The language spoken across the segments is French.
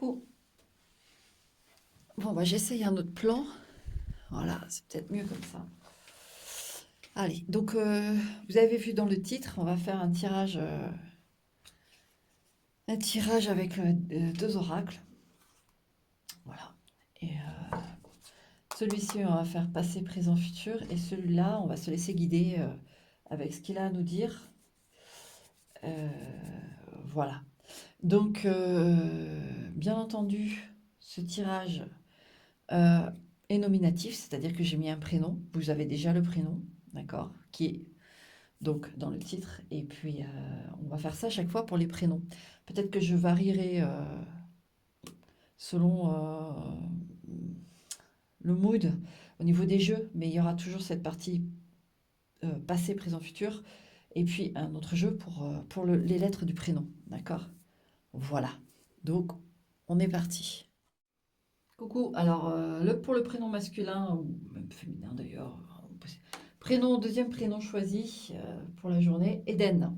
Coucou. Bon, bah, j'essaye un autre plan. Voilà, c'est peut-être mieux comme ça. Allez, donc vous avez vu dans le titre, on va faire un tirage avec deux oracles. Voilà. Et celui-ci, on va faire passé, présent, futur. Et celui-là, on va se laisser guider avec ce qu'il a à nous dire. Euh, voilà. Donc, bien entendu, ce tirage euh, est nominatif, c'est-à-dire que j'ai mis un prénom. Vous avez déjà le prénom, d'accord, qui est donc dans le titre. Et puis, on va faire ça à chaque fois pour les prénoms. Peut-être que je varierai selon le mood au niveau des jeux, mais il y aura toujours cette partie passé, présent, futur. Et puis un autre jeu pour les lettres du prénom, d'accord. Voilà. Donc, on est parti. Coucou, alors pour le prénom masculin, ou même féminin d'ailleurs, prénom, deuxième prénom choisi pour la journée, Eden.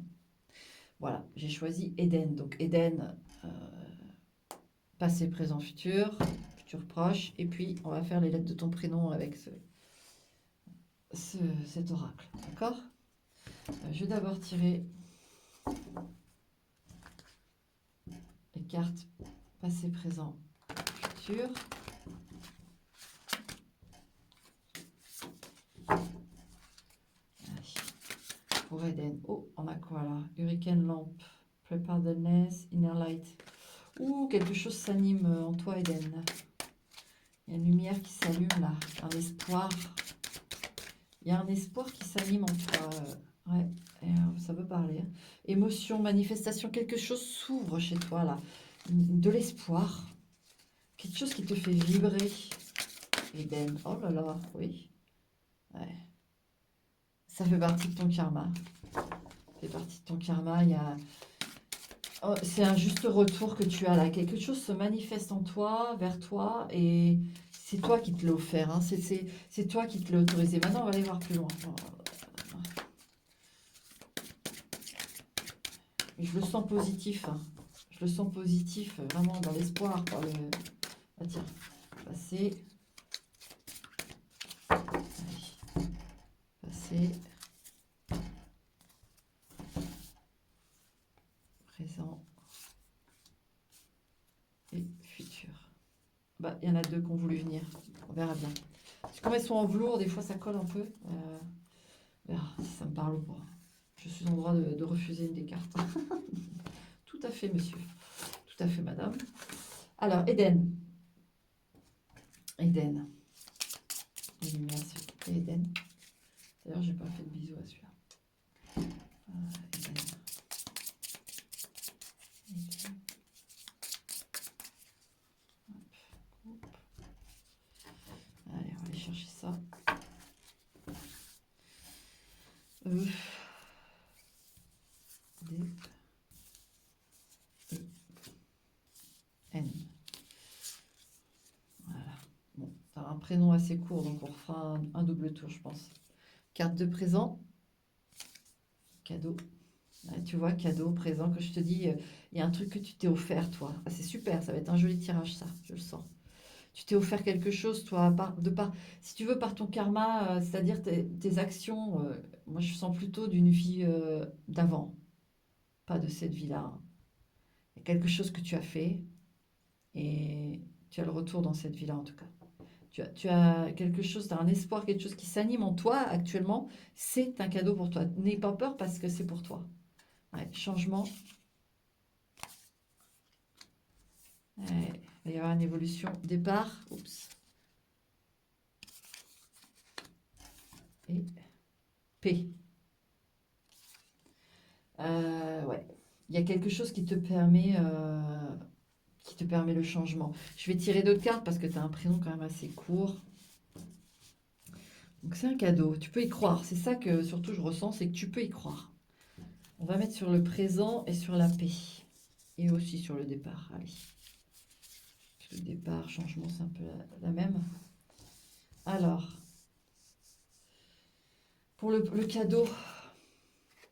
Voilà, j'ai choisi Eden. Donc Eden, passé, présent, futur, futur proche. Et puis on va faire les lettres de ton prénom avec cet oracle. D'accord. Je vais d'abord tirer les cartes passé, présent, futur. Pour Eden. Oh, on a quoi là? Hurricane Lamp, Preparedness, Inner Light. Ouh, quelque chose s'anime en toi, Eden. Il y a une lumière qui s'allume là, un espoir. Il y a un espoir qui s'anime en toi. Ouais, et, ça veut parler. Hein. Émotion, manifestation, quelque chose s'ouvre chez toi là. De l'espoir. Quelque chose qui te fait vibrer, Eden. Oh là là, oui. Ouais. Ça fait partie de ton karma. Ça fait partie de ton karma. Il y a... Oh, c'est un juste retour que tu as là. Quelque chose se manifeste en toi, vers toi, et c'est toi qui te l'as offert. Hein. C'est toi qui te l'as autorisé. Maintenant, on va aller voir plus loin. Et je le sens positif. Hein. Je le sens positif, vraiment dans l'espoir. Ah tiens, passer. Allez. Passer. Présent. Et futur. Bah, il y en a deux qui ont voulu venir. On verra bien. Parce que comme elles sont en velours, des fois ça colle un peu. On verra si ça me parle ou pas. Je suis en droit de refuser une des cartes. Tout à fait, monsieur. Tout à fait, madame. Alors, Eden. Eden. Merci. Eden. D'ailleurs, j'ai pas fait de bisous à celui-là. Eden. Eden. Hop. Allez, on va aller chercher ça. D. E. N. Voilà. Bon, t'as un prénom assez court, donc on refera un double tour, je pense. Carte de présent. Cadeau. Ouais, tu vois, cadeau, présent, que je te dis, il y a un truc que tu t'es offert, toi. Ah, c'est super, ça va être un joli tirage, ça, je le sens. Tu t'es offert quelque chose, toi, si tu veux, par ton karma, c'est-à-dire tes actions. Moi, je sens plutôt d'une vie d'avant, pas de cette vie-là. Hein. Il y a quelque chose que tu as fait et tu as le retour dans cette vie-là, en tout cas. Tu as quelque chose, tu as un espoir, quelque chose qui s'anime en toi actuellement. C'est un cadeau pour toi. N'aie pas peur parce que c'est pour toi. Ouais, changement. Ouais, il va y avoir une évolution. Départ. Oups. Et P. Ouais. Il y a quelque chose qui te permet le changement. Je vais tirer d'autres cartes parce que tu as un prénom quand même assez court. Donc c'est un cadeau. Tu peux y croire. C'est ça que surtout je ressens, c'est que tu peux y croire. On va mettre sur le présent et sur la paix. Et aussi sur le départ. Allez. Le départ, changement, c'est un peu la même. Alors, pour le cadeau,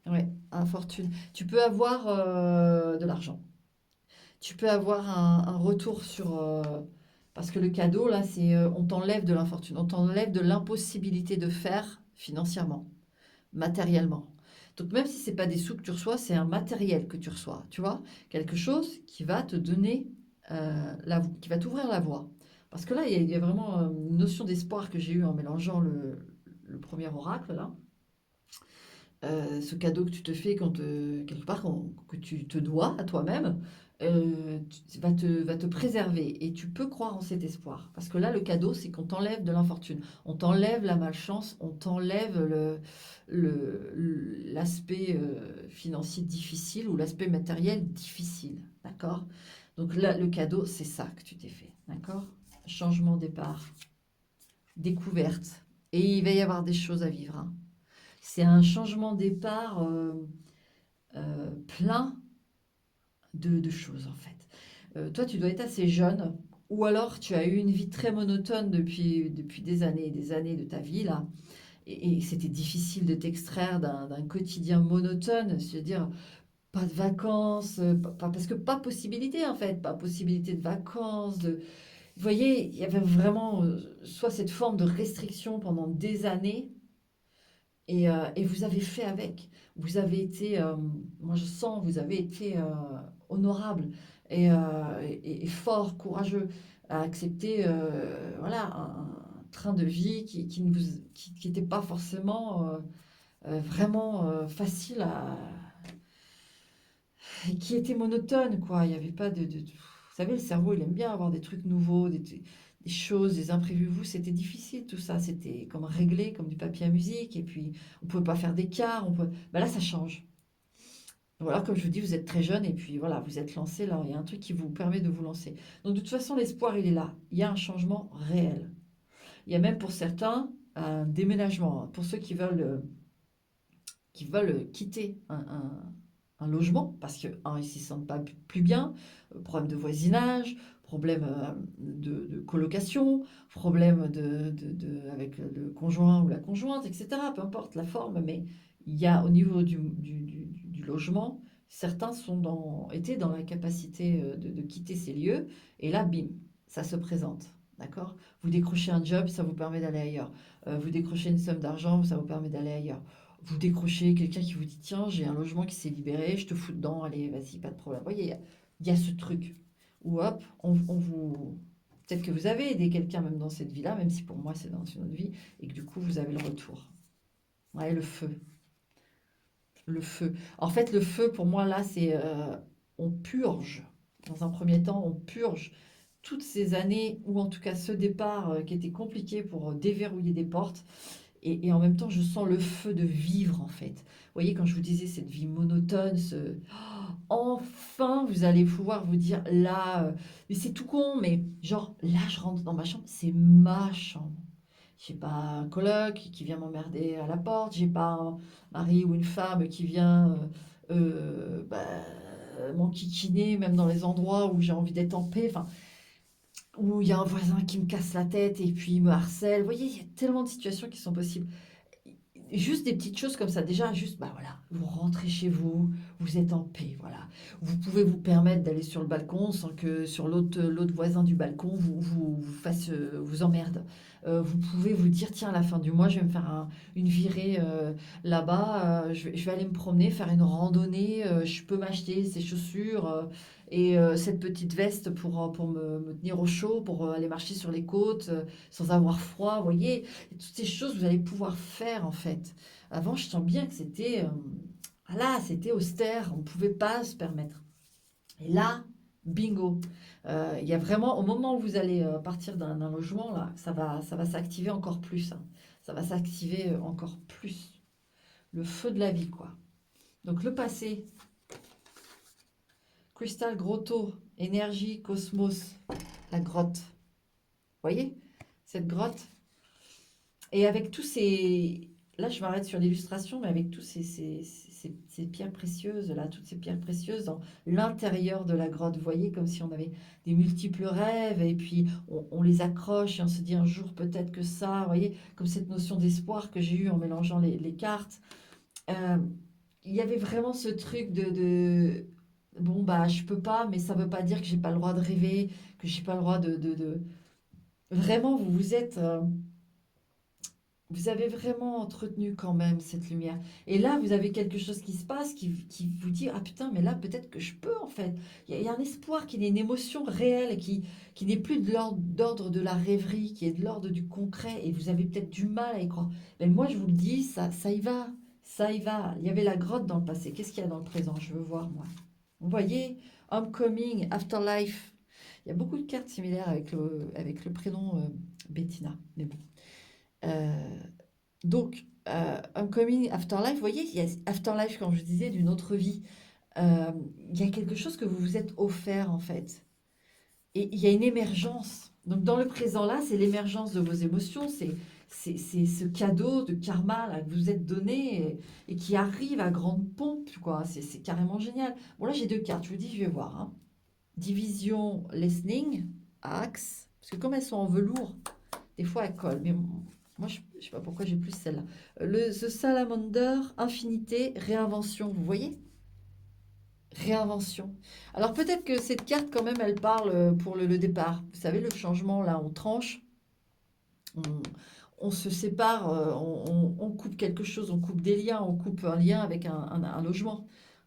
ouais, infortune. Tu peux avoir de l'argent. tu peux avoir un retour sur... parce que le cadeau, là, c'est on t'enlève de l'infortune, on t'enlève de l'impossibilité de faire financièrement, matériellement. Donc même si c'est pas des sous que tu reçois, c'est un matériel que tu reçois, tu vois, quelque chose qui va te donner, qui va t'ouvrir la voie. Parce que là, il y a vraiment une notion d'espoir que j'ai eue en mélangeant le premier oracle, là. Ce cadeau que tu te fais quelque part, que tu te dois à toi-même, va te préserver. Et tu peux croire en cet espoir. Parce que là, le cadeau, c'est qu'on t'enlève de l'infortune, on t'enlève la malchance, on t'enlève l'aspect financier difficile ou l'aspect matériel difficile. D'accord? Donc là, le cadeau, c'est ça que tu t'es fait. D'accord? Changement de départ, découverte. Et il va y avoir des choses à vivre, hein. C'est un changement de départ plein de choses en fait. Toi, tu dois être assez jeune, ou alors tu as eu une vie très monotone depuis des années et des années de ta vie là, et c'était difficile de t'extraire d'un quotidien monotone, c'est-à-dire pas de vacances, parce que pas possibilité en fait, pas possibilité de vacances. Vous voyez, il y avait vraiment soit cette forme de restriction pendant des années, et vous avez fait avec. Vous avez été, moi je sens, vous avez été honorable et fort, courageux à accepter voilà, un train de vie qui n'était pas forcément vraiment facile et qui était monotone, quoi. Il n'y avait pas Vous savez, le cerveau, il aime bien avoir des trucs nouveaux, des choses, des imprévus. Vous, c'était difficile tout ça. C'était comme réglé, comme du papier à musique. Et puis, on ne pouvait pas faire d'écart. Bah là, ça change. Voilà, comme je vous dis, vous êtes très jeune et puis voilà, vous êtes lancé là. Il y a un truc qui vous permet de vous lancer. Donc, de toute façon, l'espoir, il est là. Il y a un changement réel. Il y a même pour certains un déménagement. Pour ceux qui veulent quitter un logement parce que, un, ils s'y sentent pas plus bien, problème de voisinage, problème de colocation, problème avec le conjoint ou la conjointe, etc. Peu importe la forme, mais il y a au niveau du logement, certains étaient dans la capacité de quitter ces lieux, et là, bim, ça se présente. D'accord? Vous décrochez un job, ça vous permet d'aller ailleurs. Vous décrochez une somme d'argent, ça vous permet d'aller ailleurs. Vous décrochez quelqu'un qui vous dit tiens, j'ai un logement qui s'est libéré, je te fous dedans, allez, vas-y, pas de problème. Vous voyez, il y a ce truc où hop, on vous. Peut-être que vous avez aidé quelqu'un même dans cette vie-là, même si pour moi c'est dans une autre vie, et que du coup vous avez le retour. Ouais, le feu. Le feu. En fait, le feu, pour moi, là, c'est. On purge. Dans un premier temps, on purge toutes ces années, ou en tout cas ce départ qui était compliqué pour déverrouiller des portes. Et en même temps, je sens le feu de vivre, en fait. Vous voyez, quand je vous disais cette vie monotone, enfin, vous allez pouvoir vous dire, là, mais c'est tout con, mais genre, là, je rentre dans ma chambre, c'est ma chambre. J'ai pas un coloc qui vient m'emmerder à la porte, j'ai pas un mari ou une femme qui vient m'enquiquiner, même dans les endroits où j'ai envie d'être en paix. Enfin, où il y a un voisin qui me casse la tête et puis il me harcèle. Vous voyez, il y a tellement de situations qui sont possibles. Juste des petites choses comme ça. Déjà, juste, bah voilà, vous rentrez chez vous, vous êtes en paix, voilà. Vous pouvez vous permettre d'aller sur le balcon sans que sur l'autre voisin du balcon vous emmerde. Vous pouvez vous dire, tiens, à la fin du mois, je vais me faire une virée là-bas, je vais aller me promener, faire une randonnée, je peux m'acheter ces chaussures et cette petite veste pour me tenir au chaud, pour aller marcher sur les côtes sans avoir froid, vous voyez. Et toutes ces choses, vous allez pouvoir faire en fait. Avant, je sens bien que c'était austère, on ne pouvait pas se permettre. Et là, bingo. Il y a vraiment, au moment où vous allez partir d'un logement, là, ça va s'activer encore plus, hein. Ça va s'activer encore plus. Le feu de la vie, quoi. Donc le passé, cristal, grotto, énergie, cosmos, la grotte. Vous voyez cette grotte? Et avec tous ces... Là, je m'arrête sur l'illustration, mais avec tous ces pierres précieuses, là, toutes ces pierres précieuses dans l'intérieur de la grotte, vous voyez, comme si on avait des multiples rêves, et puis on les accroche, et on se dit un jour peut-être que ça, vous voyez, comme cette notion d'espoir que j'ai eue en mélangeant les cartes. Euh, il y avait vraiment ce truc bon, bah, je peux pas, mais ça veut pas dire que j'ai pas le droit de rêver, que j'ai pas le droit Vraiment, vous êtes... vous avez vraiment entretenu quand même cette lumière. Et là, vous avez quelque chose qui se passe qui vous dit, ah putain, mais là, peut-être que je peux, en fait. Il y a un espoir, qui est une émotion réelle, qui n'est plus de d'ordre de la rêverie, qui est de l'ordre du concret, et vous avez peut-être du mal à y croire. Mais moi, je vous le dis, ça y va. Ça y va. Il y avait la grotte dans le passé. Qu'est-ce qu'il y a dans le présent? Je veux voir, moi. Vous voyez, Homecoming, Afterlife. Il y a beaucoup de cartes similaires avec le prénom Bettina. Mais bon. Euh, donc, Homecoming, Afterlife, vous voyez, il y a Afterlife, comme je disais, d'une autre vie. Euh, il y a quelque chose que vous vous êtes offert, en fait. Et il y a une émergence. Donc, dans le présent, là, c'est l'émergence de vos émotions, c'est ce cadeau de karma là, que vous êtes donné et qui arrive à grande pompe, quoi. C'est carrément génial. Bon, là, j'ai deux cartes. Je vous dis, je vais voir. Hein. Division Listening, Axe. Parce que comme elles sont en velours, des fois, elle colle. Mais moi, je ne sais pas pourquoi j'ai plus celle-là. The Salamander, Infinité, Réinvention. Vous voyez? Réinvention. Alors peut-être que cette carte, quand même, elle parle pour le départ. Vous savez, le changement, là, on tranche, on, on se sépare, on coupe quelque chose, on coupe des liens, on coupe un lien avec un logement.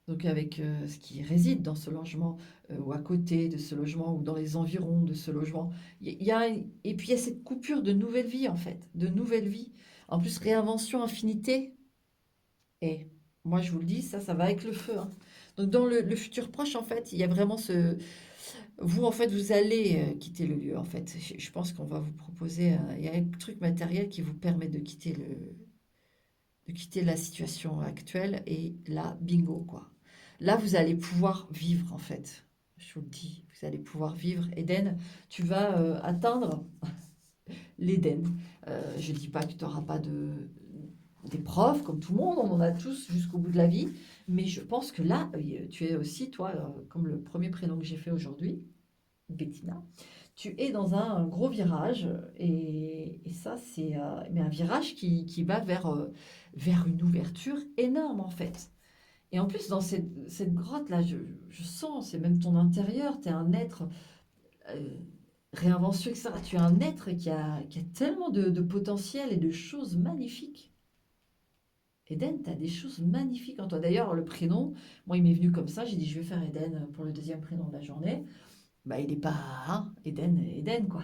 Donc avec ce qui réside dans ce logement, ou à côté de ce logement, ou dans les environs de ce logement. Et puis il y a cette coupure de nouvelle vie, en fait, de nouvelle vie. En plus, réinvention, infinité. Et moi, je vous le dis, ça va avec le feu. Hein. Donc dans le futur proche, en fait, il y a vraiment ce... Vous, en fait, vous allez quitter le lieu, en fait. Je pense qu'on va vous proposer... il y a un truc matériel qui vous permet de quitter la situation actuelle. Et là, bingo, quoi. Là, vous allez pouvoir vivre, en fait. Je vous le dis, vous allez pouvoir vivre. Eden, tu vas atteindre l'Éden. Je ne dis pas que tu n'auras pas d'épreuves, comme tout le monde, on en a tous jusqu'au bout de la vie. Mais je pense que là, tu es aussi, toi, comme le premier prénom que j'ai fait aujourd'hui, Bettina, tu es dans un gros virage. Et ça, c'est mais un virage qui va vers une ouverture énorme, en fait. Et en plus, dans cette grotte-là, je sens, c'est même ton intérieur, tu es un être euh, réinvention, etc. Tu es un être qui a tellement de potentiel et de choses magnifiques. Eden, tu as des choses magnifiques en toi. D'ailleurs, le prénom, moi, il m'est venu comme ça. J'ai dit, je vais faire Eden pour le deuxième prénom de la journée. Bah, il n'est pas hein, Eden, Eden, quoi.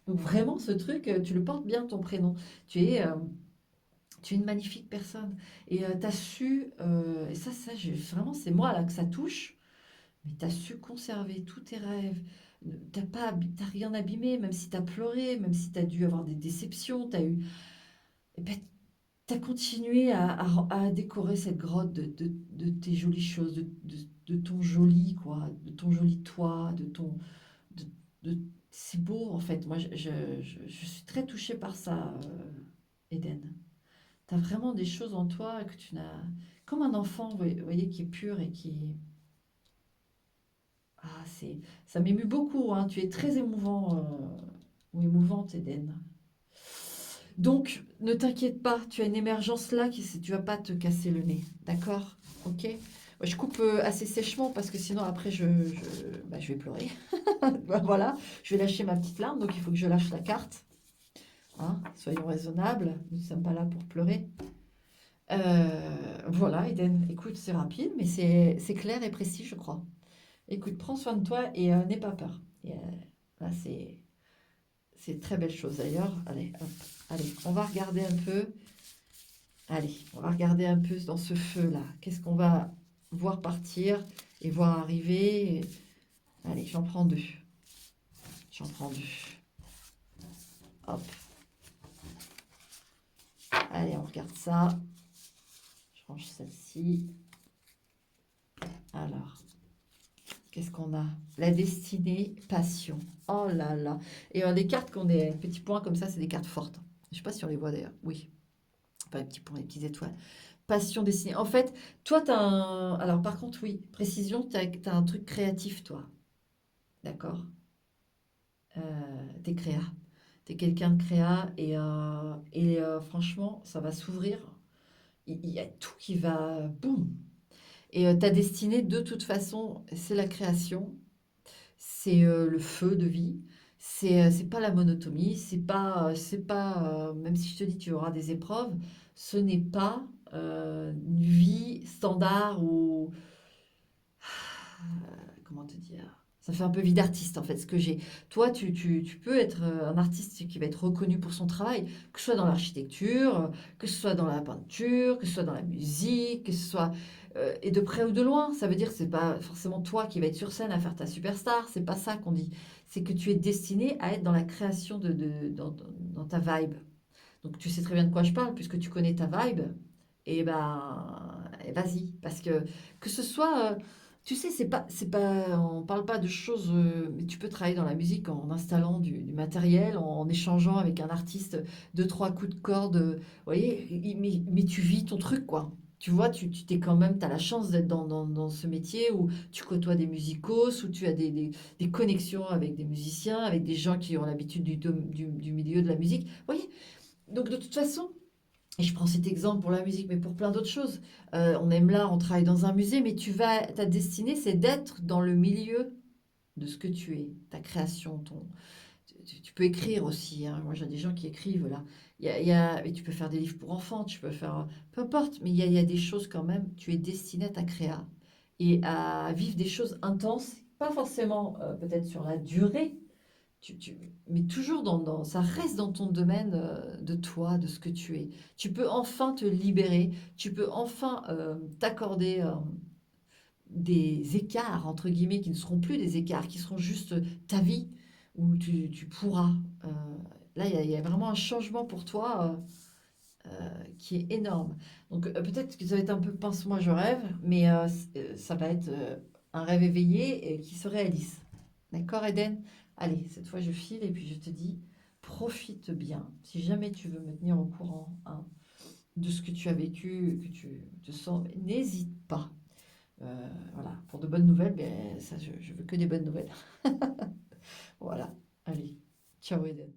Donc, vraiment, ce truc, tu le portes bien, ton prénom. Tu es une magnifique personne. Et tu as su, et ça vraiment, c'est moi là que ça touche, mais tu as su conserver tous tes rêves. T'as rien abîmé, même si tu as pleuré, même si tu as dû avoir des déceptions, tu as eu. Eh ben, tu as continué à décorer cette grotte de tes jolies choses, de ton joli, quoi, de ton joli toit, de, c'est beau, en fait. Moi, je suis très touchée par ça, Eden. Tu as vraiment des choses en toi que tu n'as... Comme un enfant, vous voyez, qui est pur et qui... Ah, ça m'émue beaucoup, hein. Tu es très émouvant, ou émouvante, Eden. Donc, ne t'inquiète pas, tu as une émergence là, tu vas pas te casser le nez, d'accord? Ok? Moi, je coupe assez sèchement parce que sinon après je vais pleurer. Voilà, je vais lâcher ma petite larme, donc il faut que je lâche la carte. Hein, soyons raisonnables, nous ne sommes pas là pour pleurer. Voilà, Eden, écoute, c'est rapide, mais c'est clair et précis, je crois. Écoute, prends soin de toi et n'aie pas peur. Et, là, c'est une très belle chose d'ailleurs. Allez, hop, allez, on va regarder un peu. Allez, on va regarder un peu dans ce feu-là. Qu'est-ce qu'on va voir partir et voir arriver? Allez, j'en prends deux. J'en prends deux. Hop. Allez, on regarde ça. Je range celle-ci. Alors, qu'est-ce qu'on a? La destinée, passion. Oh là là. Et des cartes qu'on des petits points comme ça, c'est des cartes fortes. Je sais pas si on les voit d'ailleurs. Oui. Enfin, les petits points, les petites étoiles. Passion destinée. En fait, toi, tu as un... Alors, par contre, oui, précision, tu as un truc créatif, toi. D'accord? T'es créa. T'es quelqu'un de créa et franchement, ça va s'ouvrir. Il y a tout qui va... Boum! Et ta destinée, de toute façon, c'est la création, c'est le feu de vie, c'est pas la monotomie, même si je te dis tu auras des épreuves, ce n'est pas une vie standard ou comment te dire? Ça fait un peu vie d'artiste en fait, ce que j'ai. Toi, tu peux être un artiste qui va être reconnu pour son travail, que ce soit dans l'architecture, que ce soit dans la peinture, que ce soit dans la musique, que ce soit... et de près ou de loin, ça veut dire que c'est pas forcément toi qui va être sur scène à faire ta superstar, c'est pas ça qu'on dit. C'est que tu es destiné à être dans la création dans ta vibe. Donc tu sais très bien de quoi je parle, puisque tu connais ta vibe, et ben, et vas-y. Parce que ce soit, tu sais, on parle pas de choses, mais tu peux travailler dans la musique en installant du matériel, en échangeant avec un artiste deux, trois coups de corde, vous voyez, mais tu vis ton truc, quoi. Tu vois, tu t'es quand même, tu as la chance d'être dans ce métier où tu côtoies des musicos, où tu as des connexions avec des musiciens, avec des gens qui ont l'habitude du milieu de la musique. Vous voyez, donc de toute façon, et je prends cet exemple pour la musique, mais pour plein d'autres choses. On aime l'art, on travaille dans un musée, mais ta destinée, c'est d'être dans le milieu de ce que tu es, ta création, tu peux écrire aussi, hein. Moi, j'ai des gens qui écrivent là. Et tu peux faire des livres pour enfants, tu peux faire, peu importe, mais il y a des choses quand même. Tu es destiné à ta créa et à vivre des choses intenses, pas forcément peut-être sur la durée, mais toujours ça reste dans ton domaine de toi, de ce que tu es. Tu peux enfin te libérer, tu peux enfin t'accorder des écarts, entre guillemets, qui ne seront plus des écarts, qui seront juste ta vie, où tu pourras. euh, Là, il y a vraiment un changement pour toi qui est énorme. Donc peut-être que ça va être un peu pince-moi, je rêve, mais ça va être un rêve éveillé et qui se réalise. D'accord, Eden? Allez, cette fois je file et puis je te dis, profite bien. Si jamais tu veux me tenir au courant, hein, de ce que tu as vécu, que tu te sens, n'hésite pas. Voilà, pour de bonnes nouvelles, ben, ça, je veux que des bonnes nouvelles. Voilà, allez, ciao Eden.